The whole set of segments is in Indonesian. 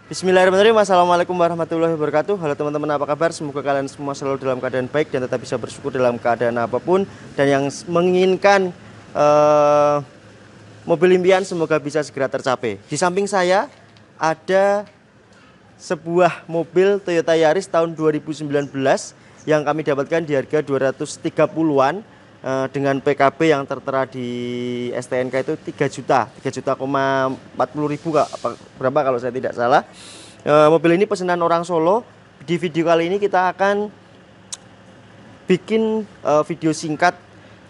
Bismillahirrahmanirrahim. Assalamualaikum warahmatullahi wabarakatuh. Halo teman-teman, apa kabar? Semoga kalian semua selalu dalam keadaan baik dan tetap bisa bersyukur dalam keadaan apapun. Dan yang menginginkan mobil impian semoga bisa segera tercapai. Di samping saya ada sebuah mobil Toyota Yaris tahun 2019 yang kami dapatkan di harga 230-an dengan PKB yang tertera di STNK itu 3 juta, 3 juta 40 ribu berapa kalau saya tidak salah. Mobil ini pesanan orang Solo. Di video kali ini kita akan bikin video singkat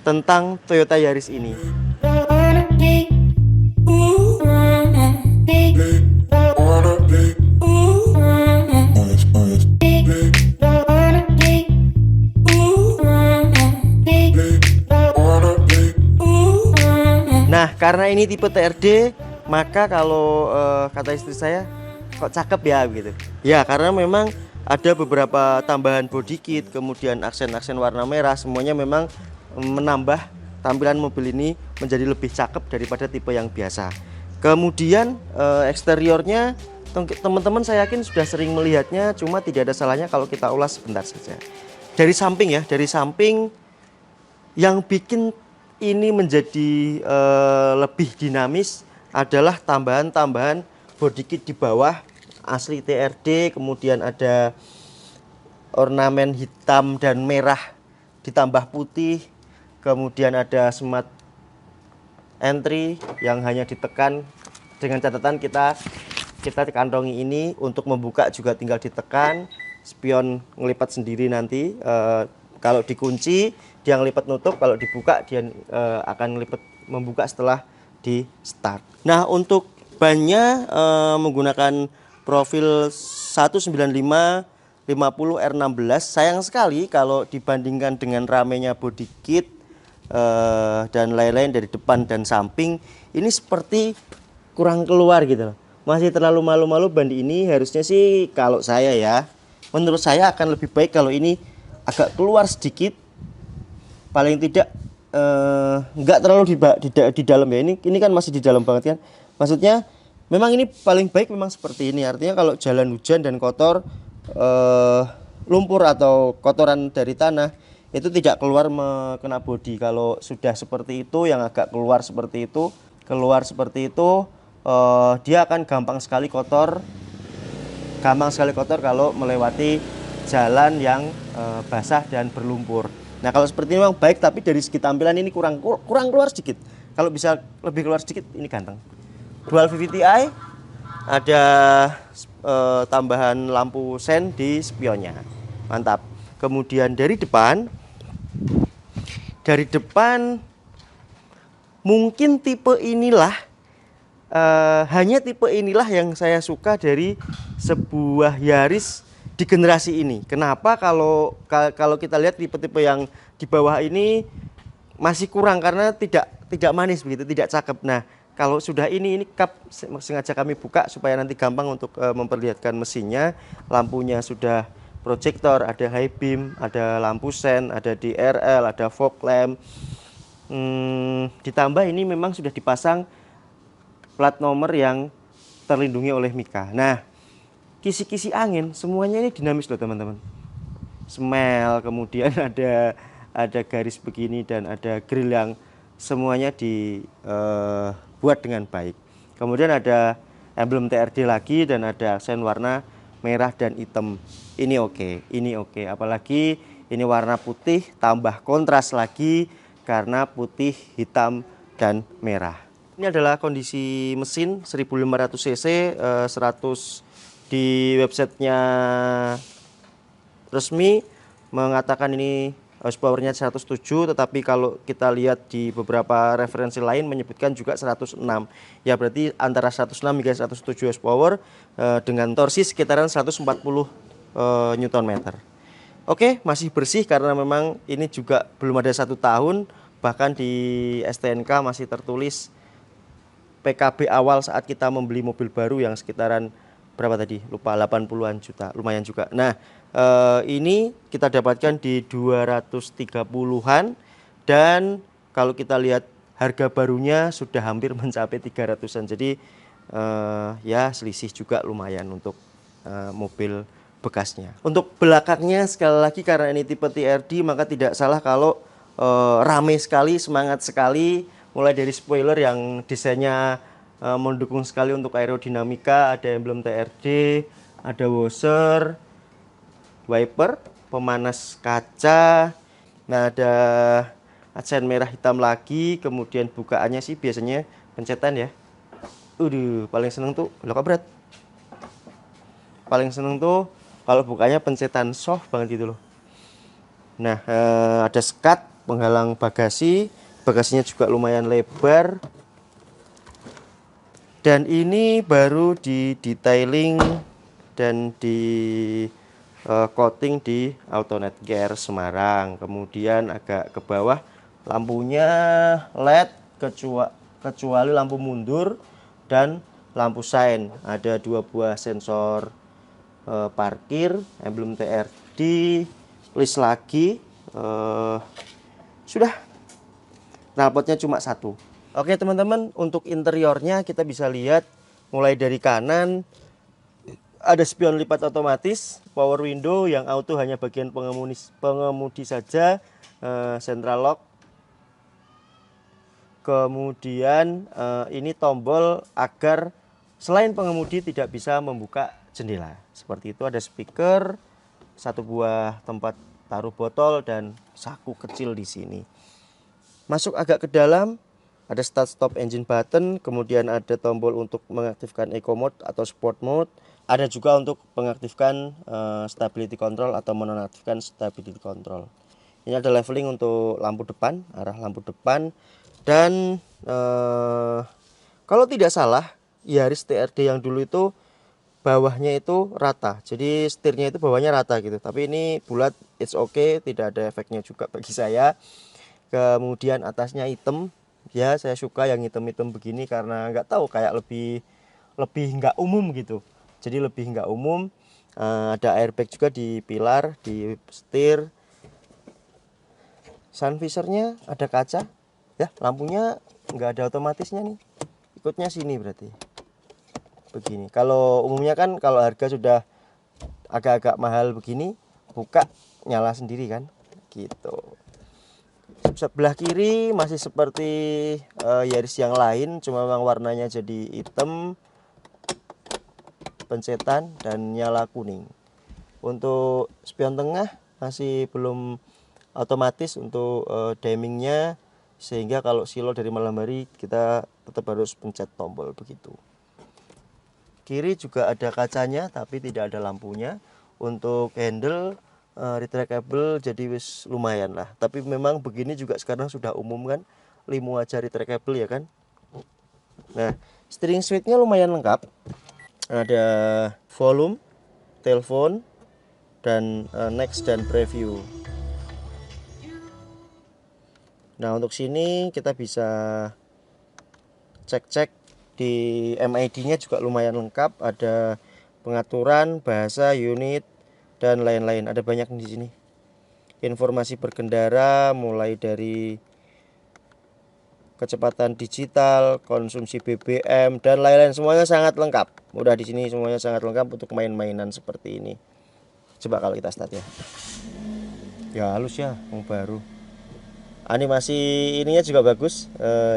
tentang Toyota Yaris ini. Nah, karena ini tipe TRD, maka kalau kata istri saya, kok cakep ya gitu. Ya, karena memang ada beberapa tambahan body kit, kemudian aksen-aksen warna merah, semuanya memang menambah tampilan mobil ini menjadi lebih cakep daripada tipe yang biasa. Kemudian eksteriornya, teman-teman saya yakin sudah sering melihatnya, cuma tidak ada salahnya kalau kita ulas sebentar saja. Dari samping ya, dari samping yang bikin ini menjadi lebih dinamis adalah tambahan-tambahan body kit di bawah asli TRD, kemudian ada ornamen hitam dan merah ditambah putih, kemudian ada smart entry yang hanya ditekan dengan catatan kita kantongi ini, untuk membuka juga tinggal ditekan, spion ngelipat sendiri nanti. Kalau dikunci dia ngelipat nutup, kalau dibuka dia akan ngelipat membuka setelah di start. Nah, untuk bannya menggunakan profil 195/50 R16. Sayang sekali kalau dibandingkan dengan ramenya body kit dan lain-lain dari depan dan samping, ini seperti kurang keluar gitu loh. Masih terlalu malu-malu bandi ini. Harusnya sih kalau saya ya, menurut saya akan lebih baik kalau ini agak keluar sedikit, paling tidak nggak terlalu di dalam ya. Ini kan masih di dalam banget kan. Maksudnya memang ini paling baik memang seperti ini. Artinya kalau jalan hujan dan kotor, lumpur atau kotoran dari tanah itu tidak keluar kena bodi. Kalau sudah seperti itu, yang agak keluar seperti itu, dia akan gampang sekali kotor kalau melewati jalan yang basah dan berlumpur. Nah, kalau seperti ini memang baik, tapi dari segi tampilan ini kurang keluar sedikit. Kalau bisa lebih keluar sedikit, ini ganteng. Dual VVTi, ada tambahan lampu sen di spionnya, mantap. Kemudian dari depan mungkin hanya tipe inilah yang saya suka dari sebuah Yaris di generasi ini. Kenapa? Kalau kita lihat tipe-tipe yang di bawah ini masih kurang karena tidak manis begitu, tidak cakep. Nah, kalau sudah ini kap sengaja kami buka supaya nanti gampang untuk memperlihatkan mesinnya. Lampunya sudah proyektor, ada high beam, ada lampu sen, ada DRL, ada fog lamp. Ditambah ini memang sudah dipasang plat nomor yang terlindungi oleh Mika. Nah, kisi-kisi angin semuanya ini dinamis loh teman-teman. Smell, kemudian ada garis begini dan ada grill yang semuanya dibuat dengan baik. Kemudian ada emblem TRD lagi dan ada aksen warna merah dan hitam. Ini oke. Apalagi ini warna putih tambah kontras lagi karena putih, hitam dan merah. Ini adalah kondisi mesin 1500 cc, 100 di websitenya resmi mengatakan ini horsepowernya 107, tetapi kalau kita lihat di beberapa referensi lain menyebutkan juga 106. Ya, berarti antara 106 hingga 107 horsepower dengan torsi sekitaran 140 Nm. Oke, masih bersih karena memang ini juga belum ada 1 tahun, bahkan di STNK masih tertulis PKB awal saat kita membeli mobil baru yang sekitaran berapa tadi? Lupa, 80-an juta, lumayan juga. Nah, ini kita dapatkan di 230-an, dan kalau kita lihat harga barunya sudah hampir mencapai 300-an. Jadi ya selisih juga lumayan untuk mobil bekasnya. Untuk belakangnya sekali lagi karena ini tipe TRD maka tidak salah kalau rame sekali, semangat sekali. Mulai dari spoiler yang desainnya mendukung sekali untuk aerodinamika, ada emblem TRD, ada washer, wiper, pemanas kaca. Nah, ada aksen merah hitam lagi. Kemudian bukaannya sih biasanya pencetan ya. Paling seneng tuh lo berat. Paling seneng tuh kalau bukanya pencetan soft banget gitu loh. Nah, ada sekat penghalang bagasi. Bagasinya juga lumayan lebar. Dan ini baru di detailing dan di coating di Autonet Gear Semarang. Kemudian agak ke bawah lampunya LED kecuali lampu mundur dan lampu sein. Ada 2 buah sensor parkir, emblem TRD, list lagi. Sudah. Knalpotnya cuma 1. Oke teman-teman, untuk interiornya kita bisa lihat mulai dari kanan ada spion lipat otomatis, power window yang auto hanya bagian pengemudi saja, central lock. Kemudian ini tombol agar selain pengemudi tidak bisa membuka jendela. Seperti itu, ada speaker, 1 buah tempat taruh botol dan saku kecil di sini. Masuk agak ke dalam, ada start stop engine button, kemudian ada tombol untuk mengaktifkan eco mode atau sport mode. Ada juga untuk mengaktifkan stability control atau menonaktifkan stability control. Ini ada leveling untuk lampu depan, arah lampu depan. Dan kalau tidak salah, Yaris TRD yang dulu itu bawahnya itu rata. Jadi setirnya itu bawahnya rata gitu. Tapi ini bulat, it's okay, tidak ada efeknya juga bagi saya. Kemudian atasnya hitam. Ya, saya suka yang hitam-hitam begini karena nggak tahu kayak lebih nggak umum gitu. Jadi lebih nggak umum. Ada airbag juga di pilar, di setir. Sun visornya ada kaca. Ya, lampunya nggak ada otomatisnya nih. Ikutnya sini berarti. Begini. Kalau umumnya kan kalau harga sudah agak-agak mahal begini, buka nyala sendiri kan. Gitu. Sebelah kiri masih seperti Yaris yang lain, cuma memang warnanya jadi hitam, pencetan dan nyala kuning. Untuk spion tengah masih belum otomatis untuk dimmingnya, sehingga kalau silo dari malam hari kita tetap harus pencet tombol begitu. Kiri juga ada kacanya tapi tidak ada lampunya. Untuk handle retractable, jadi wis lumayan lah. Tapi memang begini juga sekarang sudah umum kan, limo aja retractable ya kan. Nah, steering suite-nya lumayan lengkap. Ada volume, telepon, dan next dan preview. Nah, untuk sini kita bisa cek-cek di MID-nya juga lumayan lengkap. Ada pengaturan, bahasa, unit, dan lain-lain. Ada banyak di sini. Informasi berkendara mulai dari kecepatan digital, konsumsi BBM, dan lain-lain, semuanya sangat lengkap. Udah di sini semuanya sangat lengkap untuk main-mainan seperti ini. Coba kalau kita start ya. Ya halus ya, yang baru. Animasi ininya juga bagus.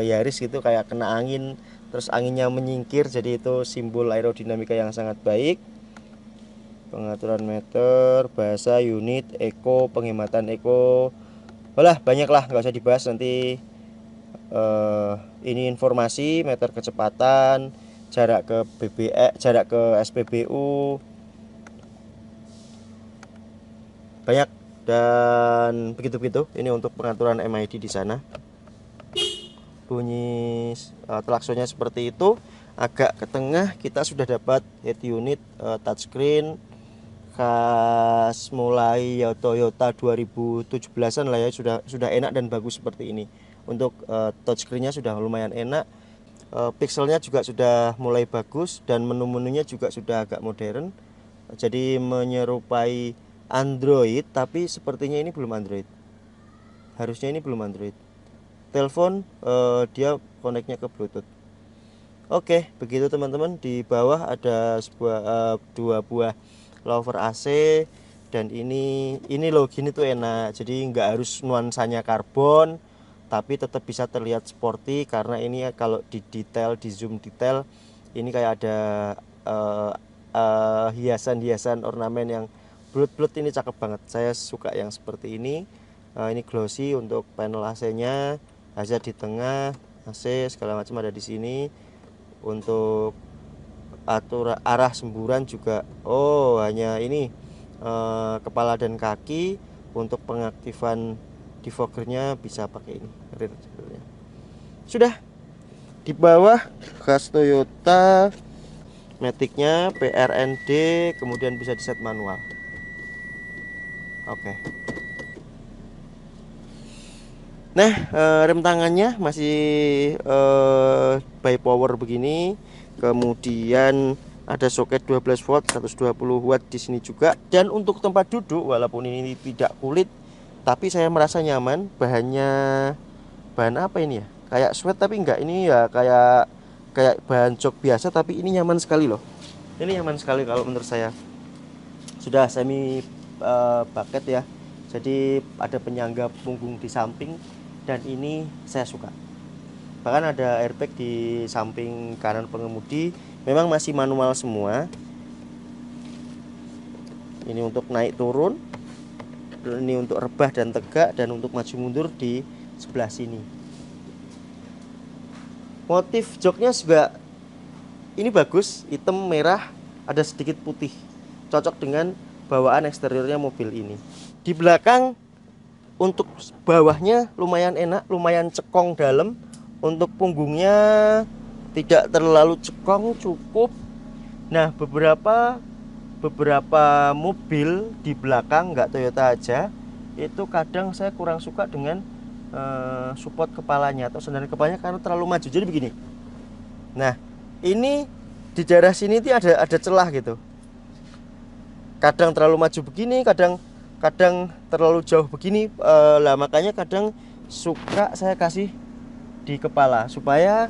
Yaris gitu kayak kena angin, terus anginnya menyingkir, jadi itu simbol aerodinamika yang sangat baik. Pengaturan meter, bahasa, unit, eco, penghematan eco, walah banyak lah, nggak usah dibahas nanti. Ini informasi meter kecepatan, jarak ke BBE, jarak ke SPBU, banyak dan begitu-begitu. Ini untuk pengaturan MID di sana. Bunyi klaksonnya seperti itu. Agak ke tengah kita sudah dapat head unit touchscreen khas mulai ya Toyota 2017-an lah ya, sudah enak dan bagus seperti ini. Untuk touchscreen-nya sudah lumayan enak. Pixelnya juga sudah mulai bagus dan menu-menunya juga sudah agak modern. Jadi menyerupai Android, tapi sepertinya ini belum Android. Harusnya ini belum Android. Telepon dia koneknya ke Bluetooth. Oke, begitu teman-teman. Di bawah ada dua buah lover AC, dan ini loh gini tuh enak. Jadi nggak harus nuansanya karbon, tapi tetap bisa terlihat sporty karena ini kalau di detail, di zoom detail, ini kayak ada hiasan-hiasan ornamen yang bulat-bulat, ini cakep banget. Saya suka yang seperti ini. Ini glossy untuk panel AC-nya, AC di tengah, AC segala macam ada di sini. Untuk atur arah semburan juga, hanya ini kepala dan kaki. Untuk pengaktifan defoggernya bisa pakai ini rear sebenarnya. Sudah. Di bawah gas Toyota Matic-nya PRND, kemudian bisa di set manual. Oke. Nah, rem tangannya masih by power begini. Kemudian ada soket 12 volt 120 watt di sini juga. Dan untuk tempat duduk, walaupun ini tidak kulit, tapi saya merasa nyaman. Bahan apa ini ya? Kayak sweat tapi enggak, ini ya kayak bahan jok biasa, tapi ini nyaman sekali loh. Ini nyaman sekali kalau menurut saya. Sudah semi bucket ya. Jadi ada penyangga punggung di samping, dan ini saya suka. Bahkan ada airbag di samping kanan pengemudi. Memang masih manual semua. Ini untuk naik turun, ini untuk rebah dan tegak, dan untuk maju mundur di sebelah sini. Motif joknya juga ini bagus, hitam merah, ada sedikit putih, cocok dengan bawaan eksteriornya mobil ini. Di belakang untuk bawahnya lumayan enak, lumayan cekong dalam. Untuk punggungnya tidak terlalu cekong, cukup. Nah, beberapa mobil di belakang, nggak Toyota aja, itu kadang saya kurang suka dengan support kepalanya atau sandaran kepalanya karena terlalu maju. Jadi begini. Nah, ini di daerah sini tuh ada celah gitu. Kadang terlalu maju begini, kadang terlalu jauh begini. Lah makanya kadang suka saya kasih di kepala supaya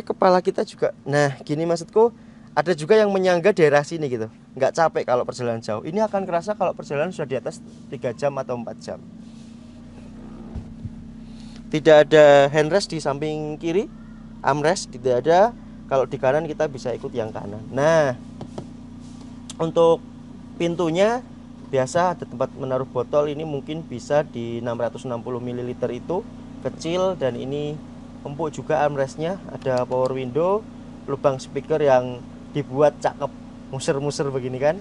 kepala kita juga. Nah, gini maksudku, ada juga yang menyangga daerah sini gitu. Nggak capek kalau perjalanan jauh. Ini akan kerasa kalau perjalanan sudah di atas 3 jam atau 4 jam. Tidak ada handrest di samping kiri, armrest tidak ada. Kalau di kanan kita bisa ikut yang kanan. Nah, untuk pintunya biasa ada tempat menaruh botol. Ini mungkin bisa di 660 ml itu, kecil. Dan ini empuk juga armrestnya. Ada power window, lubang speaker yang dibuat cakep, muser-muser begini kan.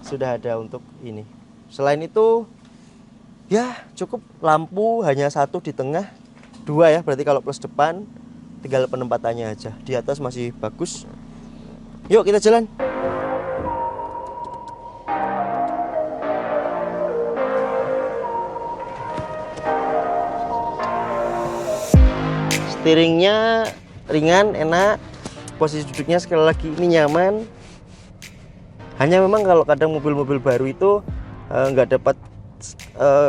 Sudah ada untuk ini. Selain itu ya cukup. Lampu hanya satu di tengah, 2 ya, berarti kalau plus depan tinggal penempatannya aja. Di atas masih bagus. Yuk kita jalan. Steeringnya ringan, enak. Posisi duduknya sekali lagi ini nyaman. Hanya memang kalau kadang mobil-mobil baru itu nggak dapat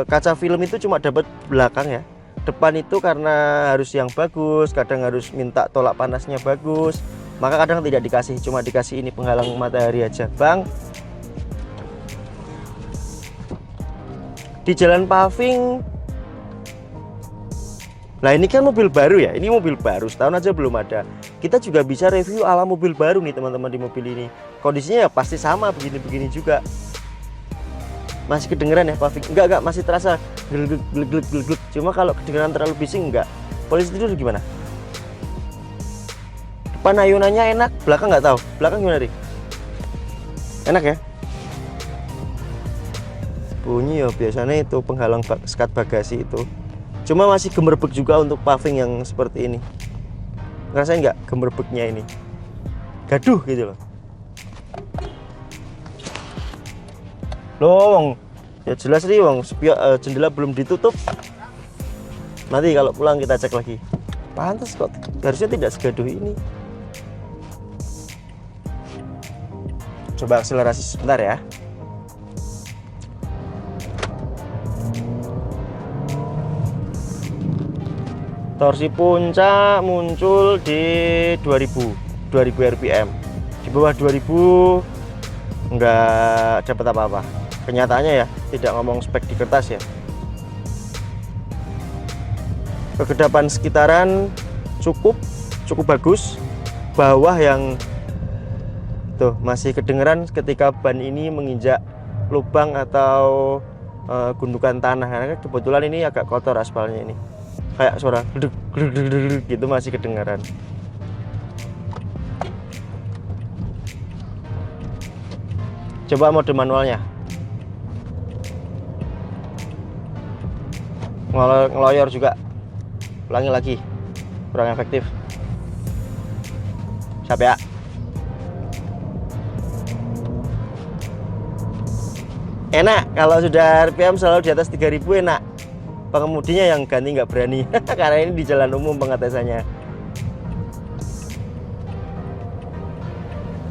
kaca film, itu cuma dapat belakang ya. Depan itu karena harus yang bagus, kadang harus minta tolak panasnya bagus, maka kadang tidak dikasih, cuma dikasih ini penghalang matahari aja. Bang, di jalan paving. Nah, ini kan mobil baru ya, ini mobil baru, setahun aja belum ada. Kita juga bisa review ala mobil baru nih teman-teman. Di mobil ini kondisinya ya pasti sama begini-begini juga. Masih kedengeran ya paving? Enggak, masih terasa geleg-geleg. Cuma kalau kedengeran terlalu bising enggak. Posisi tidur gimana? Depan ayunannya enak, belakang nggak tahu. Belakang gimana, Rik? Enak ya? Bunyi ya biasanya itu penghalang skat bagasi itu. Cuma masih gemerbek juga untuk paving yang seperti ini. Ngerasain nggak gemerbeknya ini? Gaduh gitu loh. Loh, ya jelas nih wong, jendela belum ditutup. Nanti kalau pulang kita cek lagi. Pantas kok, harusnya tidak segaduh ini. Coba akselerasi sebentar ya. Torsi puncak muncul di 2000 rpm. Di bawah 2000 nggak dapat apa-apa. Kenyataannya ya, tidak ngomong spek di kertas ya. Kegedapan sekitaran cukup bagus. Bawah yang tuh masih kedengeran ketika ban ini menginjak lubang atau gundukan tanah, karena kebetulan ini agak kotor aspalnya ini. Kayak suara gedeg gitu masih kedengaran. Coba mode manualnya. Ngeloyor juga. Ulangi lagi. Kurang efektif. Siap ya. Enak kalau sudah RPM selalu di atas 3000 enak. Pengemudinya yang ganti nggak berani karena ini di jalan umum pengetesannya.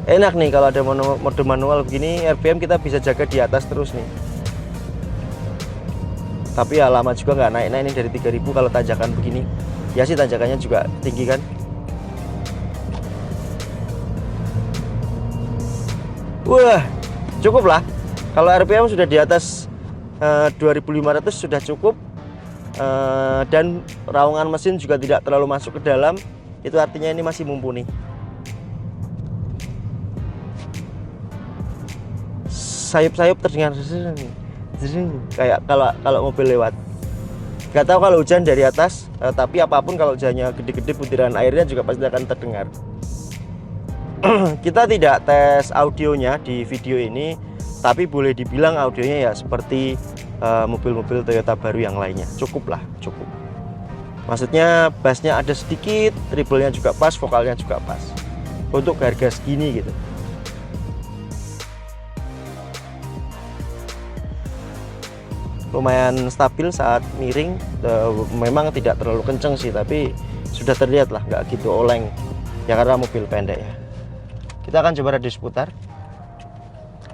Enak nih kalau ada mode manual begini, RPM kita bisa jaga di atas terus nih. Tapi ya lama juga nggak naik. Nah ini dari 3000 kalau tanjakan begini. Ya sih tanjakannya juga tinggi kan. Wah, cukup lah. Kalau RPM sudah di atas 2500 sudah cukup. Dan raungan mesin juga tidak terlalu masuk ke dalam, itu artinya ini masih mumpuni. Sayup-sayup terdengar kayak kalau mobil lewat. Gak tahu kalau hujan dari atas, tapi apapun kalau hujannya gede-gede butiran airnya juga pasti akan terdengar. Kita tidak tes audionya di video ini, tapi boleh dibilang audionya ya seperti mobil-mobil Toyota baru yang lainnya. Cukup. Maksudnya bassnya ada sedikit, treble-nya juga pas, vokalnya juga pas untuk harga segini gitu. Lumayan stabil saat miring, memang tidak terlalu kenceng sih, tapi sudah terlihat lah nggak gitu oleng ya karena mobil pendek ya. Kita akan coba radius putar.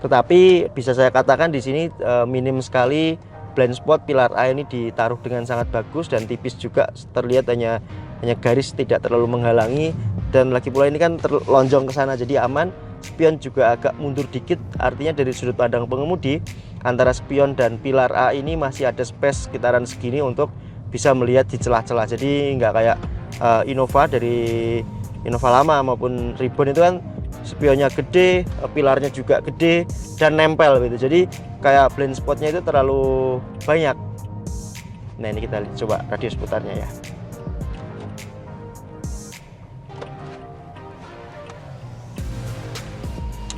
Tetapi bisa saya katakan di sini minim sekali blind spot. Pilar A ini ditaruh dengan sangat bagus dan tipis juga, terlihat hanya garis, tidak terlalu menghalangi, dan lagi pula ini kan terlonjong ke sana jadi aman. Spion juga agak mundur dikit, artinya dari sudut pandang pengemudi antara spion dan pilar A ini masih ada space sekitaran segini untuk bisa melihat di celah-celah. Jadi nggak kayak Innova dari Innova lama maupun Reborn itu kan spionnya gede, pilarnya juga gede dan nempel gitu. Jadi kayak blind spotnya itu terlalu banyak. Nah ini kita coba radius putarnya ya.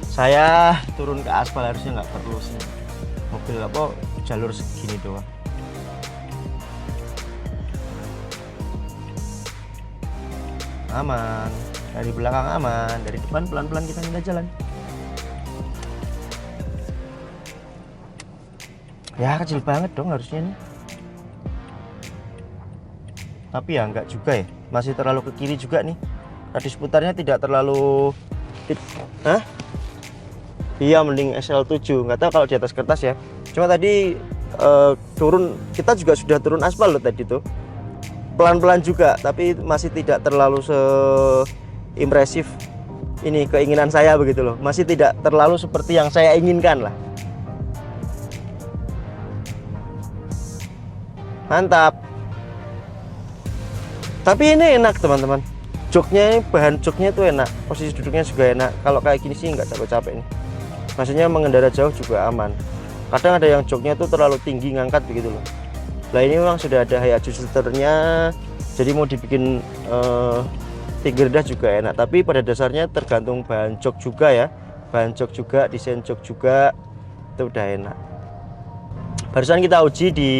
Saya turun ke aspal harusnya nggak perlu sih. Mobil apa jalur segini doang. Aman. Dari belakang aman, dari depan pelan-pelan kita minta jalan. Ya kecil banget dong harusnya nih. Tapi ya enggak juga ya, masih terlalu ke kiri juga nih. Radius putarnya tidak terlalu. Hah? Iya mending SL7. Nggak tahu kalau di atas kertas ya. Cuma tadi turun, kita juga sudah turun aspal loh tadi tuh. Pelan-pelan juga, tapi masih tidak terlalu impresif ini keinginan saya begitu loh, masih tidak terlalu seperti yang saya inginkan lah. Mantap. Tapi ini enak teman-teman, joknya, bahan joknya itu enak, posisi duduknya juga enak. Kalau kayak gini sih nggak capek-capek nih, maksudnya mengendara jauh juga aman. Kadang ada yang joknya tuh terlalu tinggi ngangkat begitu loh. Nah ini memang sudah ada high adjusternya, jadi mau dibikin tinggi rendah juga enak. Tapi pada dasarnya tergantung bahan jok juga ya, bahan jok juga, desain jok juga, itu udah enak. Barusan kita uji di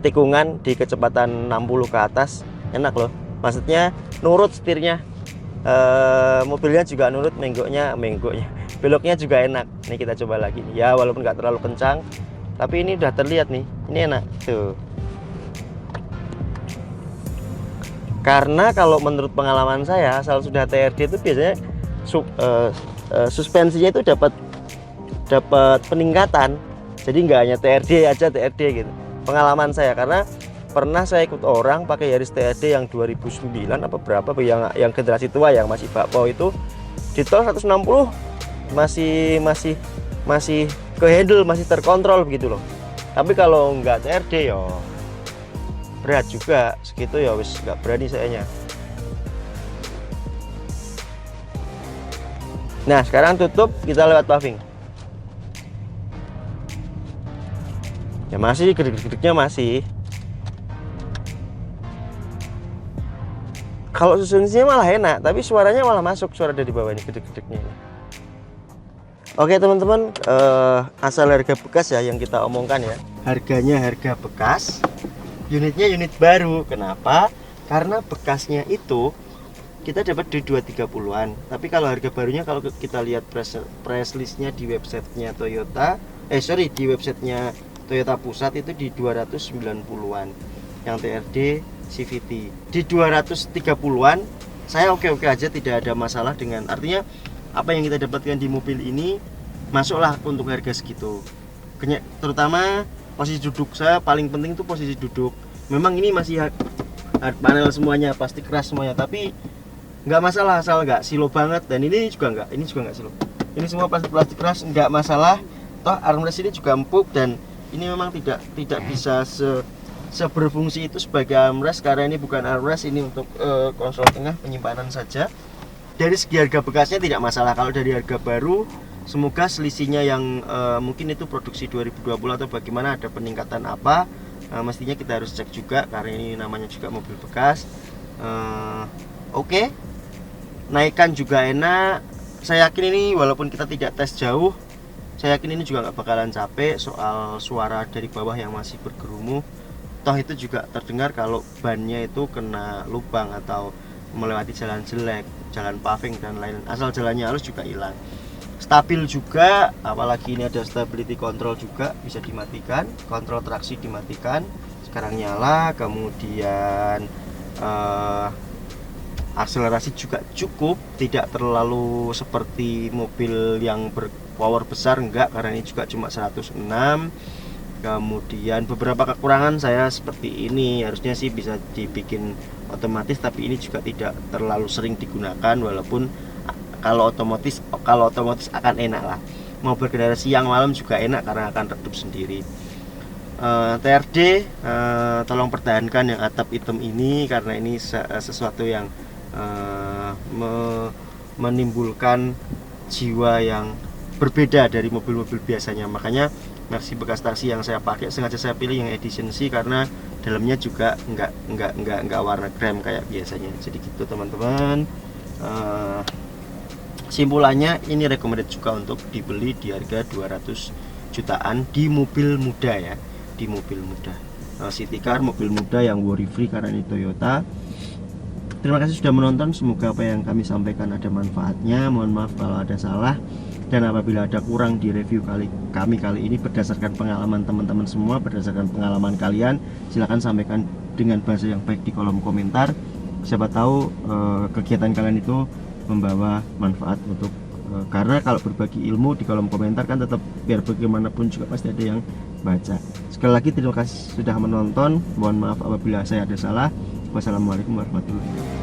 tikungan di kecepatan 60 ke atas, enak loh. Maksudnya nurut setirnya, mobilnya juga nurut, menggoknya, beloknya juga enak. Ini kita coba lagi ya, walaupun nggak terlalu kencang, tapi ini udah terlihat nih, ini enak tuh. Karena kalau menurut pengalaman saya, asal sudah TRD itu biasanya suspensinya itu dapat peningkatan. Jadi nggak hanya TRD aja TRD gitu. Pengalaman saya, karena Pernah saya ikut orang pakai Yaris TRD yang 2009 apa berapa yang generasi tua yang masih bakpao itu di tol 160 masih ke handle, masih terkontrol begitu loh. Tapi kalau nggak TRD yo berat juga segitu ya, wis nggak berani sayanya. Nah sekarang tutup, kita lewat paving. Ya masih gedek-gedeknya masih. Kalau suspensinya malah enak, tapi suaranya malah masuk, suara dari bawah ini gedek-gedeknya ini. Oke teman-teman, asal harga bekas ya yang kita omongkan ya. Harganya harga bekas, unitnya unit baru. Kenapa? Karena bekasnya itu kita dapat di 230-an. Tapi kalau harga barunya, kalau kita lihat price listnya di websitenya Toyota, di websitenya Toyota Pusat itu di 290-an. Yang TRD CVT di 230-an. Saya oke-oke aja, tidak ada masalah dengan, artinya apa yang kita dapatkan di mobil ini masuklah untuk harga segitu. Terutama posisi duduk, saya paling penting tuh posisi duduk. Memang ini masih hard panel semuanya, plastik keras semuanya, tapi nggak masalah asal nggak silo banget. Dan ini juga nggak silo, ini semua plastik keras, nggak masalah. Toh armrest ini juga empuk, dan ini memang tidak bisa seberfungsi itu sebagai armrest, karena ini bukan armrest, ini untuk konsol tengah penyimpanan saja. Dari segi harga bekasnya tidak masalah. Kalau dari harga baru, semoga selisihnya yang mungkin itu produksi 2020 atau bagaimana, ada peningkatan apa, mestinya kita harus cek juga, karena ini namanya juga mobil bekas. Oke. Naikkan juga enak. Saya yakin ini walaupun kita tidak tes jauh, saya yakin ini juga nggak bakalan capek soal suara dari bawah yang masih bergerumu. Toh itu juga terdengar kalau bannya itu kena lubang atau melewati jalan jelek, jalan paving dan lain, asal jalannya halus juga hilang. Stabil juga, apalagi ini ada stability control juga, bisa dimatikan, kontrol traksi dimatikan. Sekarang nyala, kemudian akselerasi juga cukup, tidak terlalu seperti mobil yang berpower besar, enggak, karena ini juga cuma 106. Kemudian beberapa kekurangan saya seperti ini, harusnya sih bisa dibikin otomatis, tapi ini juga tidak terlalu sering digunakan, walaupun kalau otomatis akan enak lah, mau berkendara siang malam juga enak karena akan redup sendiri. TRD, tolong pertahankan yang atap hitam ini, karena ini sesuatu yang menimbulkan jiwa yang berbeda dari mobil-mobil biasanya. Makanya Mercy bekas taksi yang saya pakai sengaja saya pilih yang edition C, karena dalamnya juga nggak warna krem kayak biasanya. Jadi gitu teman-teman. Simpulannya ini recommended juga untuk dibeli di harga 200 jutaan di mobil muda ya, di mobil muda. City car, mobil muda yang worry free karena ini Toyota. Terima kasih sudah menonton, semoga apa yang kami sampaikan ada manfaatnya. Mohon maaf kalau ada salah, dan apabila ada kurang di review kami kali ini berdasarkan pengalaman teman-teman semua, berdasarkan pengalaman kalian, silahkan sampaikan dengan bahasa yang baik di kolom komentar. Siapa tahu kegiatan kalian itu membawa manfaat untuk karena kalau berbagi ilmu di kolom komentar kan tetap biar bagaimanapun juga pasti ada yang baca. Sekali lagi terima kasih sudah menonton, mohon maaf apabila saya ada salah. Wassalamualaikum warahmatullahi wabarakatuh.